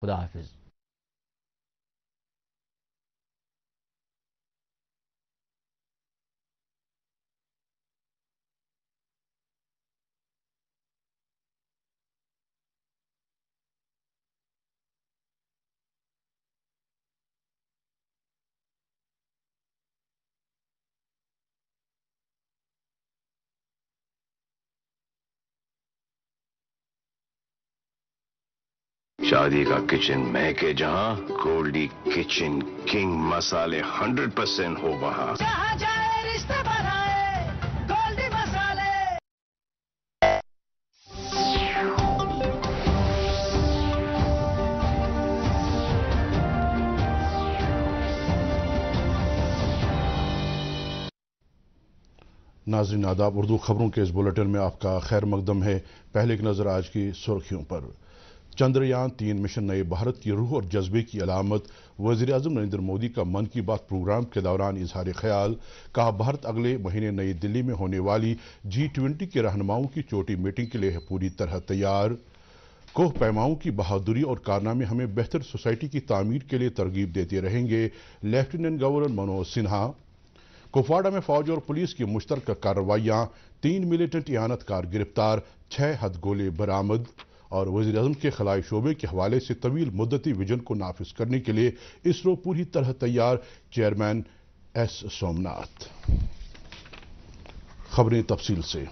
خدا حافظ. شادی کا کچن مہکے جہاں، گولڈی کچن کنگ مسالے 100% ہو وہاں. جہاں جائے رشتہ بنائے گولڈی مسالے. ناظرین آداب، اردو خبروں کے اس بلیٹن میں آپ کا خیر مقدم ہے. پہلے ایک نظر آج کی سرخیوں پر. چندریان 3 مشن نئے بھارت کی روح اور جذبے کی علامت. وزیر اعظم نریندر مودی کا من کی بات پروگرام کے دوران اظہار خیال. کہا بھارت اگلے مہینے نئی دلی میں ہونے والی G20 کے رہنماؤں کی چوٹی میٹنگ کے لیے ہے پوری طرح تیار. کوہ پیماؤں کی بہادری اور کارنامے ہمیں بہتر سوسائٹی کی تعمیر کے لیے ترغیب دیتے رہیں گے. Lieutenant governor Manoj Sinha. کپواڑہ میں فوج اور پولیس کی مشترکہ کارروائیاں. 3 ملیٹنٹ اعانت کار گرفتار، 6 ہتھ گولے برآمد. اور وزیر اعظم کے خلائی شعبے کے حوالے سے طویل مدتی ویژن کو نافذ کرنے کے لیے اسرو پوری طرح تیار. Chairman S Somnath. خبریں تفصیل سے.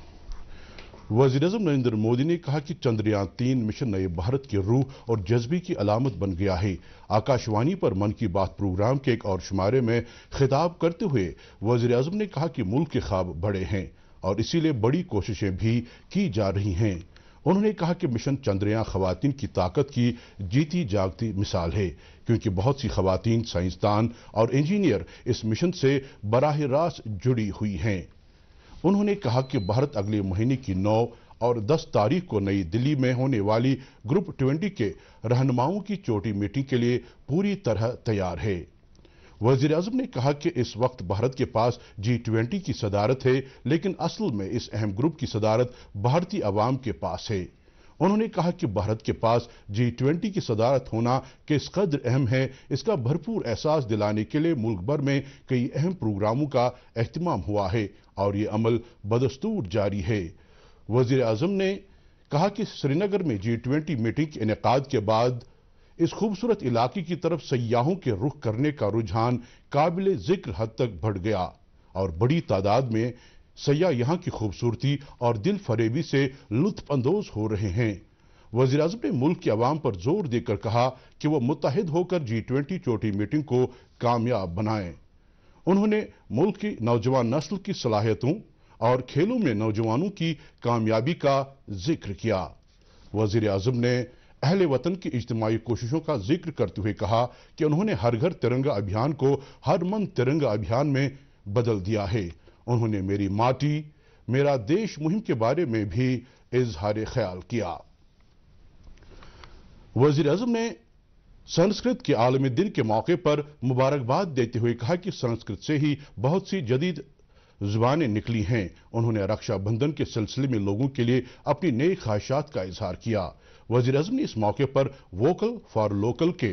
وزیر اعظم نریندر مودی نے کہا کہ چندریان 3 مشن نئے بھارت کی روح اور جذبے کی علامت بن گیا ہے. آکاشوانی پر من کی بات پروگرام کے ایک اور شمارے میں خطاب کرتے ہوئے وزیر اعظم نے کہا کہ ملک کے خواب بڑے ہیں اور اسی لیے بڑی کوششیں بھی کی جا رہی ہیں. انہوں نے کہا کہ مشن چندریان خواتین کی طاقت کی جیتی جاگتی مثال ہے، کیونکہ بہت سی خواتین سائنسدان اور انجینئر اس مشن سے براہ راست جڑی ہوئی ہیں. انہوں نے کہا کہ بھارت اگلے مہینے کی 9 اور 10 تاریخ کو نئی دلی میں ہونے والی گروپ 20 کے رہنماؤں کی چوٹی میٹنگ کے لیے پوری طرح تیار ہے. وزیر اعظم نے کہا کہ اس وقت بھارت کے پاس G20 کی صدارت ہے، لیکن اصل میں اس اہم گروپ کی صدارت بھارتی عوام کے پاس ہے. انہوں نے کہا کہ بھارت کے پاس G20 کی صدارت ہونا کس قدر اہم ہے، اس کا بھرپور احساس دلانے کے لیے ملک بھر میں کئی اہم پروگراموں کا اہتمام ہوا ہے اور یہ عمل بدستور جاری ہے. وزیر اعظم نے کہا کہ سری نگر میں G20 میٹنگ کے انعقاد کے بعد اس خوبصورت علاقے کی طرف سیاحوں کے رخ کرنے کا رجحان قابل ذکر حد تک بڑھ گیا اور بڑی تعداد میں سیاح یہاں کی خوبصورتی اور دل فریبی سے لطف اندوز ہو رہے ہیں. وزیر اعظم نے ملک کے عوام پر زور دے کر کہا کہ وہ متحد ہو کر G20 چوٹی میٹنگ کو کامیاب بنائیں. انہوں نے ملک کی نوجوان نسل کی صلاحیتوں اور کھیلوں میں نوجوانوں کی کامیابی کا ذکر کیا. وزیر اعظم نے اہل وطن کی اجتماعی کوششوں کا ذکر کرتے ہوئے کہا کہ انہوں نے ہر گھر ترنگا ابھیان کو ہر من ترنگا ابھیان میں بدل دیا ہے. انہوں نے میری ماٹی میرا دیش مہم کے بارے میں بھی اظہار خیال کیا. وزیر اعظم نے سنسکرت کے عالمی دن کے موقع پر مبارکباد دیتے ہوئے کہا کہ سنسکرت سے ہی بہت سی جدید زبانیں نکلی ہیں. انہوں نے رکشا بندھن کے سلسلے میں لوگوں کے لیے اپنی نئی خواہشات کا اظہار کیا. وزیر اعظم نے اس موقع پر ووکل فار لوکل کے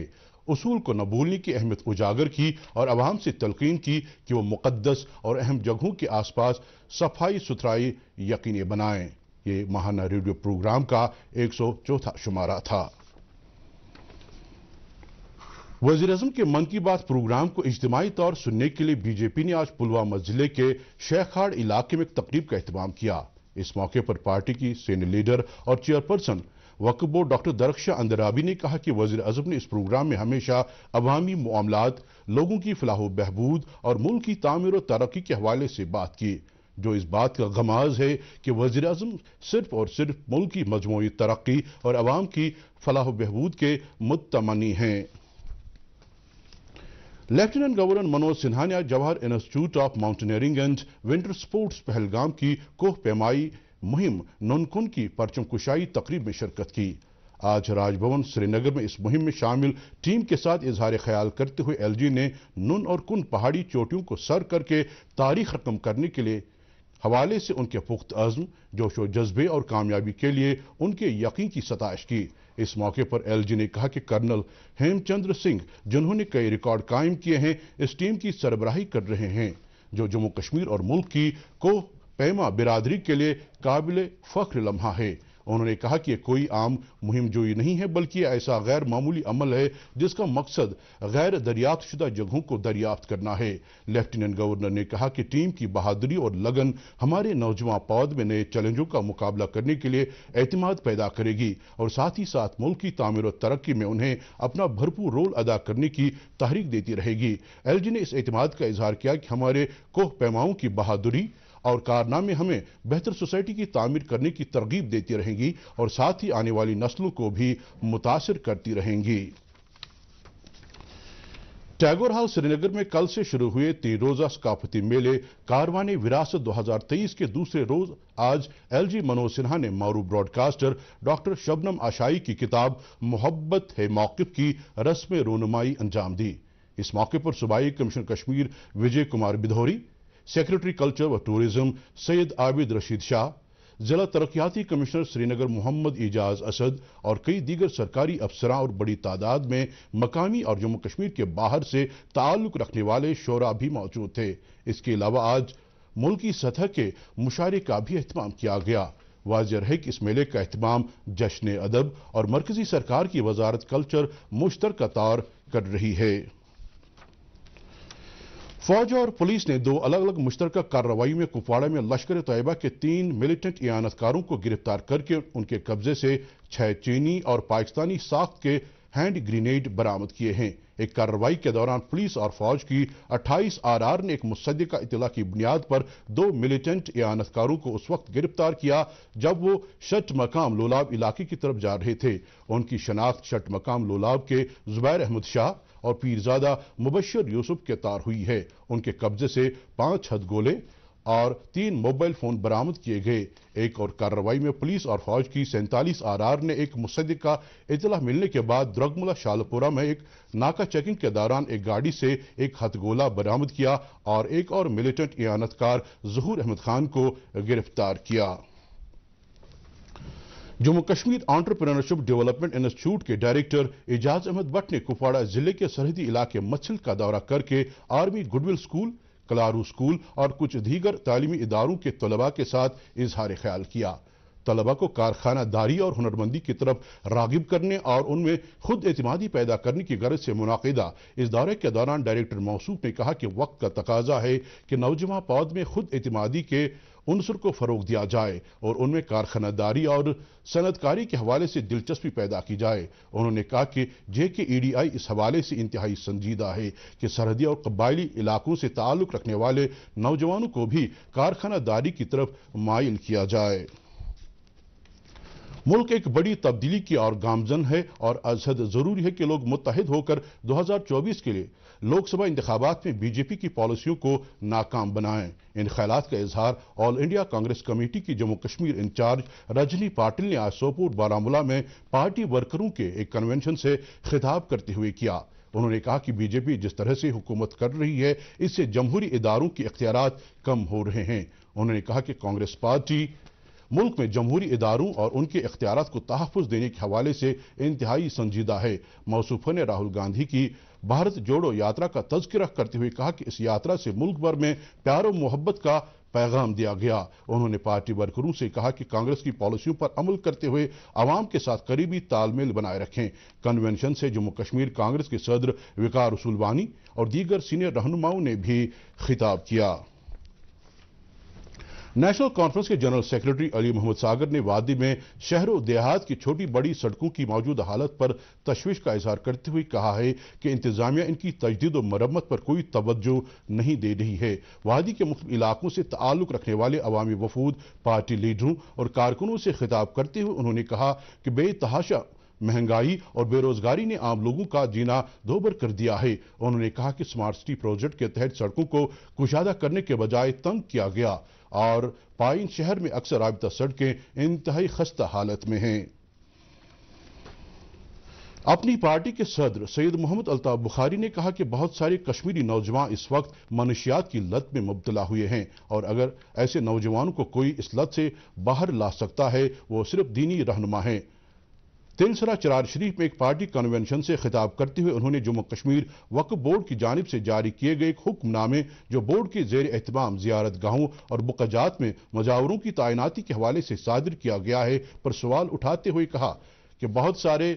اصول کو نہ بھولنے کی اہمیت اجاگر کی اور عوام سے تلقین کی کہ وہ مقدس اور اہم جگہوں کے آس پاس صفائی ستھرائی یقینی بنائیں. یہ ماہانہ ریڈیو پروگرام کا 104واں شمارہ تھا. وزیر اعظم کے من کی بات پروگرام کو اجتماعی طور سننے کے لیے بی جے پی نے آج پلوامہ ضلع کے شیخاڑ علاقے میں ایک تقریب کا اہتمام کیا. اس موقع پر پارٹی کی سینئر لیڈر اور چیئرپرسن وقف بورڈ ڈاکٹر درخشاں اندرابی نے کہا کہ وزیر اعظم نے اس پروگرام میں ہمیشہ عوامی معاملات، لوگوں کی فلاح و بہبود اور ملک کی تعمیر و ترقی کے حوالے سے بات کی، جو اس بات کا غماز ہے کہ وزیر اعظم صرف اور صرف ملک کی مجموعی ترقی اور عوام کی فلاح و بہبود کے متمنی ہیں. لیفٹیننٹ گورنر منوج سنہا نے آج Jawahar institute of mountaineering and winter sports Pahalgam کی کوہ پیمائی مہم نن کن کی پرچم کشائی تقریب میں شرکت کی. آج راج بھون سری نگر میں اس مہم میں شامل ٹیم کے ساتھ اظہار خیال کرتے ہوئے ایل جی نے نن اور کن پہاڑی چوٹیوں کو سر کر کے تاریخ رقم کرنے کے لیے حوالے سے ان کے پخت عزم، جوش و جذبے اور کامیابی کے لیے ان کے یقین کی ستائش کی۔ اس موقع پر ایل جی نے کہا کہ کرنل ہیم چندر سنگھ، جنہوں نے کئی ریکارڈ قائم کیے ہیں، اس ٹیم کی سربراہی کر رہے ہیں جو جموں کشمیر اور ملک کی کوہ پیما برادری کے لیے قابل فخر لمحہ ہے۔ انہوں نے کہا کہ یہ کوئی عام مہم جوئی نہیں ہے، بلکہ یہ ایسا غیر معمولی عمل ہے جس کا مقصد غیر دریافت شدہ جگہوں کو دریافت کرنا ہے۔ لیفٹیننٹ گورنر نے کہا کہ ٹیم کی بہادری اور لگن ہمارے نوجوان پود میں نئے چیلنجوں کا مقابلہ کرنے کے لیے اعتماد پیدا کرے گی اور ساتھ ہی ساتھ ملک کی تعمیر و ترقی میں انہیں اپنا بھرپور رول ادا کرنے کی تحریک دیتی رہے گی۔ ایل جی نے اس اعتماد کا اظہار کیا کہ ہمارے کوہ پیماؤں کی بہادری اور کارنامے ہمیں بہتر سوسائٹی کی تعمیر کرنے کی ترغیب دیتی رہیں گی اور ساتھ ہی آنے والی نسلوں کو بھی متاثر کرتی رہیں گی۔ ٹیگور ہال سری نگر میں کل سے شروع ہوئے 3 روزہ ثقافتی میلے کاروان وراثت 2023 کے دوسرے روز آج ایل جی منوج سنہا نے معروف براڈ کاسٹر ڈاکٹر شبنم آشائی کی کتاب محبت ہے موقف کی رسم رونمائی انجام دی۔ اس موقع پر صوبائی کمشنر کشمیر وجے کمار بدھوری، سیکریٹری کلچر و ٹورزم سید عابد رشید شاہ، ضلع ترقیاتی کمشنر سری نگر محمد اعجاز اسد اور کئی دیگر سرکاری افسراں اور بڑی تعداد میں مقامی اور جموں کشمیر کے باہر سے تعلق رکھنے والے شعراء بھی موجود تھے۔ اس کے علاوہ آج ملکی سطح کے مشاعرے کا بھی اہتمام کیا گیا۔ واضح رہے کہ اس میلے کا اہتمام جشن ادب اور مرکزی سرکار کی وزارت کلچر مشترکہ طور کر رہی ہے۔ فوج اور پولیس نے 2 الگ الگ مشترکہ کارروائی میں کپواڑہ میں لشکر طیبہ کے 3 ملیٹنٹ اعانت کاروں کو گرفتار کر کے ان کے قبضے سے 6 چینی اور پاکستانی ساخت کے ہینڈ گرینیڈ برآمد کیے ہیں۔ ایک کارروائی کے دوران پولیس اور فوج کی 28 آر نے ایک مصدقہ اطلاع کی بنیاد پر 2 ملیٹنٹ اعانت کاروں کو اس وقت گرفتار کیا جب وہ شٹ مقام لولاب علاقے کی طرف جا رہے تھے۔ ان کی شناخت شٹ مقام لولاب کے زبیر احمد شاہ اور پیرزادہ مبشر یوسف کے طور ہوئی ہے۔ ان کے قبضے سے 5 ہتھ گولے اور 3 موبائل فون برآمد کیے گئے۔ ایک اور کارروائی میں پولیس اور فوج کی 47 آر نے ایک مصدقہ اطلاع ملنے کے بعد درگملہ شالپورہ میں ایک ناکہ چیکنگ کے دوران ایک گاڑی سے 1 ہتھ گولہ برآمد کیا اور ایک اور ملیٹنٹ اعانت کار ظہور احمد خان کو گرفتار کیا۔ Jammu Kashmir entrepreneurship development institute کے ڈائریکٹر اعجاز احمد بٹ نے کپواڑہ ضلع کے سرحدی علاقے مچھل کا دورہ کر کے آرمی گڈ ول اسکول، کلارو اسکول اور کچھ دیگر تعلیمی اداروں کے طلباء کے ساتھ اظہار خیال کیا۔ طلباء کو کارخانہ داری اور ہنرمندی کی طرف راغب کرنے اور ان میں خود اعتمادی پیدا کرنے کی غرض سے منعقدہ اس دورے کے دوران ڈائریکٹر موصوف نے کہا کہ وقت کا تقاضا ہے کہ نوجوان پود میں خود اعتمادی کے عنصر کو فروغ دیا جائے اور ان میں کارخانہ داری اور صنعت کاری کے حوالے سے دلچسپی پیدا کی جائے۔ انہوں نے کہا کہ JKEDI اس حوالے سے انتہائی سنجیدہ ہے کہ سرحدی اور قبائلی علاقوں سے تعلق رکھنے والے نوجوانوں کو بھی کارخانہ داری کی طرف مائل کیا جائے۔ ملک ایک بڑی تبدیلی کی اور گامزن ہے اور از حد ضروری ہے کہ لوگ متحد ہو کر 2024 کے لیے لوک سبھا انتخابات میں BJP کی پالیسیوں کو ناکام بنائیں۔ ان خیالات کا اظہار آل انڈیا کانگریس کمیٹی کی جموں کشمیر انچارج رجنی پاٹل نے آج سوپور بارہمولہ میں پارٹی ورکروں کے ایک کنونشن سے خطاب کرتے ہوئے کیا۔ انہوں نے کہا کہ BJP جس طرح سے حکومت کر رہی ہے اس سے جمہوری اداروں کے اختیارات کم ہو رہے ہیں۔ انہوں نے کہا کہ کانگریس پارٹی ملک میں جمہوری اداروں اور ان کے اختیارات کو تحفظ دینے کے حوالے سے انتہائی سنجیدہ ہے۔ موصوفہ نے راہل گاندھی کی بھارت جوڑو یاترا کا تذکرہ کرتے ہوئے کہا کہ اس یاترا سے ملک بھر میں پیار و محبت کا پیغام دیا گیا۔ انہوں نے پارٹی ورکروں سے کہا کہ کانگریس کی پالیسیوں پر عمل کرتے ہوئے عوام کے ساتھ قریبی تال میل بنائے رکھیں۔ کنونشن سے جموں کشمیر کانگریس کے صدر وقار رسولوانی اور دیگر سینئر رہنماؤں نے بھی خطاب کیا۔ نیشنل کانفرنس کے جنرل سیکریٹری علی محمد ساگر نے وادی میں شہر و دیہات کی چھوٹی بڑی سڑکوں کی موجودہ حالت پر تشویش کا اظہار کرتے ہوئے کہا ہے کہ انتظامیہ ان کی تجدید و مرمت پر کوئی توجہ نہیں دے رہی ہے۔ وادی کے مختلف علاقوں سے تعلق رکھنے والے عوامی وفود، پارٹی لیڈروں اور کارکنوں سے خطاب کرتے ہوئے انہوں نے کہا کہ بے تحاشا مہنگائی اور بے روزگاری نے عام لوگوں کا جینا دوبر کر دیا ہے۔ انہوں نے کہا کہ سمارٹ سٹی پروجیکٹ کے تحت سڑکوں کو کشادہ کرنے کے بجائے تنگ کیا گیا اور پائن شہر میں اکثر رابطہ سڑکیں انتہائی خستہ حالت میں ہیں۔ اپنی پارٹی کے صدر سید محمد الطاف بخاری نے کہا کہ بہت سارے کشمیری نوجوان اس وقت منشیات کی لت میں مبتلا ہوئے ہیں اور اگر ایسے نوجوانوں کو کوئی اس لت سے باہر لا سکتا ہے وہ صرف دینی رہنما ہیں۔ تلسرا چرار شریف میں ایک پارٹی کنونشن سے خطاب کرتے ہوئے انہوں نے جموں کشمیر وقف بورڈ کی جانب سے جاری کیے گئے ایک حکم نامے جو بورڈ کے زیر اہتمام زیارت گاہوں اور بقاجات میں مجاوروں کی تعیناتی کے حوالے سے صادر کیا گیا ہے پر سوال اٹھاتے ہوئے کہا کہ بہت سارے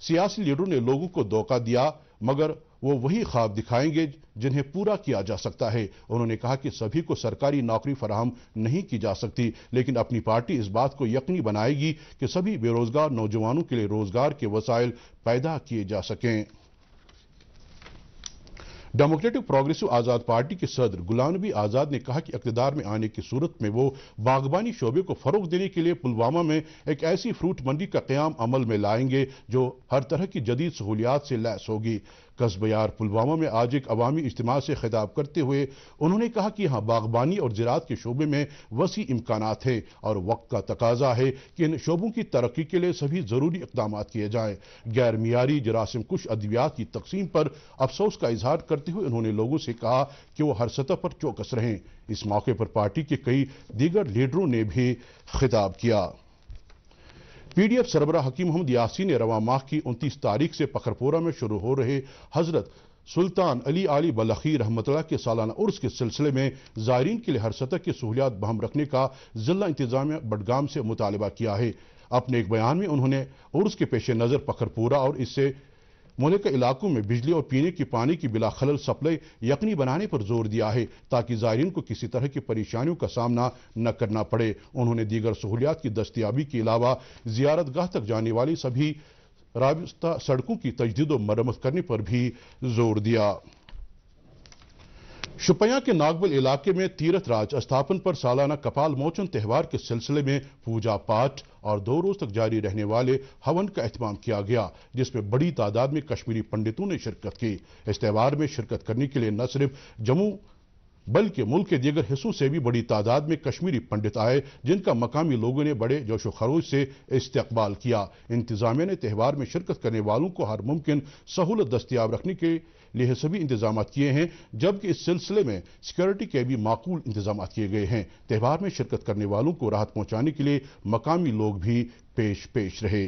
سیاسی لیڈروں نے لوگوں کو دھوکہ دیا مگر وہ وہی خواب دکھائیں گے جنہیں پورا کیا جا سکتا ہے۔ انہوں نے کہا کہ سبھی کو سرکاری نوکری فراہم نہیں کی جا سکتی لیکن اپنی پارٹی اس بات کو یقینی بنائے گی کہ سبھی بے روزگار نوجوانوں کے لیے روزگار کے وسائل پیدا کیے جا سکیں۔ ڈیموکریٹک پروگریسو آزاد پارٹی کے صدر غلام نبی آزاد نے کہا کہ اقتدار میں آنے کی صورت میں وہ باغبانی شعبے کو فروغ دینے کے لیے پلوامہ میں ایک ایسی فروٹ منڈی کا قیام عمل میں لائیں گے جو ہر طرح کی جدید سہولیات سے لیس ہوگی۔ قصبہ یار پلوامہ میں آج ایک عوامی اجتماع سے خطاب کرتے ہوئے انہوں نے کہا کہ یہاں باغبانی اور زراعت کے شعبے میں وسیع امکانات ہیں اور وقت کا تقاضا ہے کہ ان شعبوں کی ترقی کے لیے سبھی ضروری اقدامات کیے جائیں۔ غیر معیاری جراثیم کش ادویات کی تقسیم پر افسوس کا اظہار کرتے ہوئے انہوں نے لوگوں سے کہا کہ وہ ہر سطح پر چوکس رہیں۔ اس موقع پر پارٹی کے کئی دیگر لیڈروں نے بھی خطاب کیا۔ پی ڈی ایف سربراہ حکیم محمد یاسین نے رواں ماہ کی 29 تاریخ سے پکھرپورہ میں شروع ہو رہے حضرت سلطان علی آلی بلخی رحمۃ اللہ کے سالانہ عرس کے سلسلے میں زائرین کے لیے ہر سطح کی سہولیات بہم رکھنے کا ضلع انتظامیہ بڈگام سے مطالبہ کیا ہے۔ اپنے ایک بیان میں انہوں نے عرس کے پیش نظر پکھرپورہ اور اس سے ملکہ علاقوں میں بجلی اور پینے کے پانی کی بلا خلل سپلائی یقینی بنانے پر زور دیا ہے تاکہ زائرین کو کسی طرح کی پریشانیوں کا سامنا نہ کرنا پڑے۔ انہوں نے دیگر سہولیات کی دستیابی کے علاوہ زیارت گاہ تک جانے والی سبھی رابطہ سڑکوں کی تجدید و مرمت کرنے پر بھی زور دیا۔ شپیاں کے ناگبل علاقے میں تیرتھ راج استھاپن پر سالانہ کپال موچن تہوار کے سلسلے میں پوجا پاٹ اور 2 روز تک جاری رہنے والے ہون کا اہتمام کیا گیا جس میں بڑی تعداد میں کشمیری پنڈتوں نے شرکت کی۔ اس تہوار میں شرکت کرنے کے لیے نہ صرف جموں بلکہ ملک کے دیگر حصوں سے بھی بڑی تعداد میں کشمیری پنڈت آئے جن کا مقامی لوگوں نے بڑے جوش و خروش سے استقبال کیا۔ انتظامیہ نے تہوار میں شرکت کرنے والوں کو ہر ممکن سہولت دستیاب رکھنے کے لیے سبھی انتظامات کیے ہیں جبکہ اس سلسلے میں سیکورٹی کے بھی معقول انتظامات کیے گئے ہیں۔ تہوار میں شرکت کرنے والوں کو راحت پہنچانے کے لیے مقامی لوگ بھی پیش رہے۔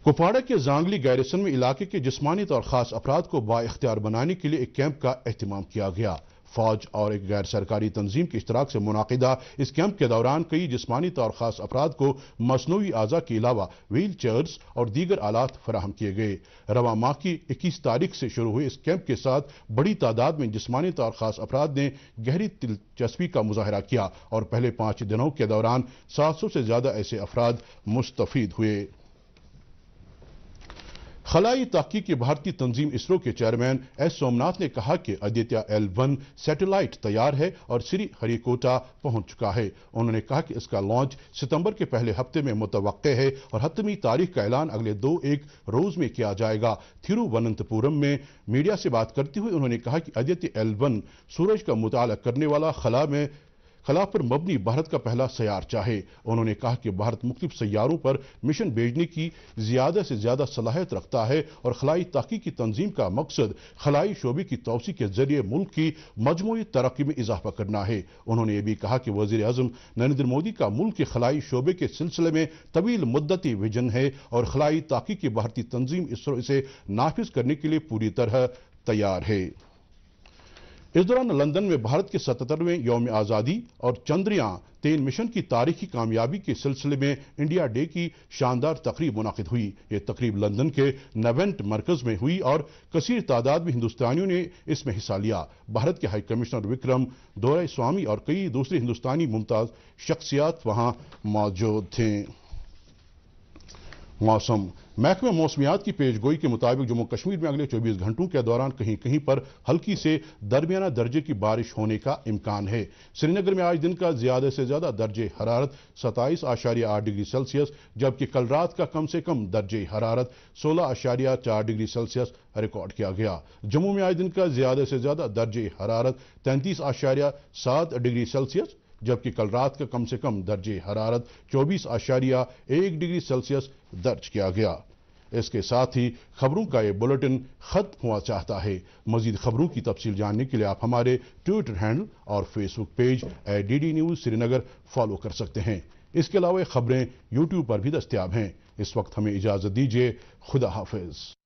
کپواڑہ کے زانگلی گیریسن میں علاقے کے جسمانی طور خاص افراد کو بااختیار بنانے کے لیے ایک کیمپ کا اہتمام کیا گیا۔ فوج اور ایک غیر سرکاری تنظیم کے اشتراک سے منعقدہ اس کیمپ کے دوران کئی جسمانی طور خاص افراد کو مصنوعی اعضاء کے علاوہ ویل چیئرز اور دیگر آلات فراہم کیے گئے۔ رواں ماہ کی 21 تاریخ سے شروع ہوئے اس کیمپ کے ساتھ بڑی تعداد میں جسمانی طور خاص افراد نے گہری دلچسپی کا مظاہرہ کیا اور پہلے 5 دنوں کے دوران 700 سے زیادہ ایسے افراد مستفید ہوئے۔ خلائی تحقیق کی بھارتی تنظیم اسرو کے چیئرمین ایس سومناتھ نے کہا کہ آدتیہ L1 سیٹلائٹ تیار ہے اور سری ہریکوٹا پہنچ چکا ہے۔ انہوں نے کہا کہ اس کا لانچ ستمبر کے پہلے ہفتے میں متوقع ہے اور حتمی تاریخ کا اعلان اگلے 2-1 روز میں کیا جائے گا۔ تھیرووننتھاپورم میں میڈیا سے بات کرتے ہوئے انہوں نے کہا کہ آدتیہ L1 سورج کا مطالعہ کرنے والا خلا پر مبنی بھارت کا پہلا سیارچہ ہے۔ انہوں نے کہا کہ بھارت مختلف سیاروں پر مشن بھیجنے کی زیادہ سے زیادہ صلاحیت رکھتا ہے اور خلائی تحقیق کی تنظیم کا مقصد خلائی شعبے کی توسیع کے ذریعے ملک کی مجموعی ترقی میں اضافہ کرنا ہے۔ انہوں نے یہ بھی کہا کہ وزیر اعظم نریندر مودی کا ملک کے خلائی شعبے کے سلسلے میں طویل مدتی ویژن ہے اور خلائی تحقیق کی بھارتی تنظیم اسرو اسے نافذ کرنے کے لیے پوری طرح تیار ہے۔ اس دوران لندن میں بھارت کے 77ویں یوم آزادی اور چندریان 3 مشن کی تاریخی کامیابی کے سلسلے میں انڈیا ڈے کی شاندار تقریب منعقد ہوئی۔ یہ تقریب لندن کے نیونٹ مرکز میں ہوئی اور کثیر تعداد میں ہندوستانیوں نے اس میں حصہ لیا۔ بھارت کے ہائی کمشنر وکرم دورائے سوامی اور کئی دوسرے ہندوستانی ممتاز شخصیات وہاں موجود تھے۔ موسم محکمہ موسمیات کی پیش گوئی کے مطابق جموں کشمیر میں اگلے 24 گھنٹوں کے دوران کہیں کہیں پر ہلکی سے درمیانہ درجے کی بارش ہونے کا امکان ہے۔ سری نگر میں آج دن کا زیادہ سے زیادہ درجہ حرارت 27.8 ڈگری سیلسیس جبکہ کل رات کا کم سے کم درجہ حرارت 16.4 ڈگری سیلسیس ریکارڈ کیا گیا۔ جموں میں آج دن کا زیادہ سے زیادہ درجہ حرارت 33.7 ڈگری سیلسیس جبکہ کل رات کا کم سے کم درجہ حرارت 24.1 ڈگری سیلسیس درج کیا گیا۔ اس کے ساتھ ہی خبروں کا یہ بلیٹن ختم ہوا چاہتا ہے۔ مزید خبروں کی تفصیل جاننے کے لیے آپ ہمارے ٹویٹر ہینڈل اور فیس بک پیج @DD News سری نگر فالو کر سکتے ہیں۔ اس کے علاوہ خبریں یوٹیوب پر بھی دستیاب ہیں۔ اس وقت ہمیں اجازت دیجیے، خدا حافظ۔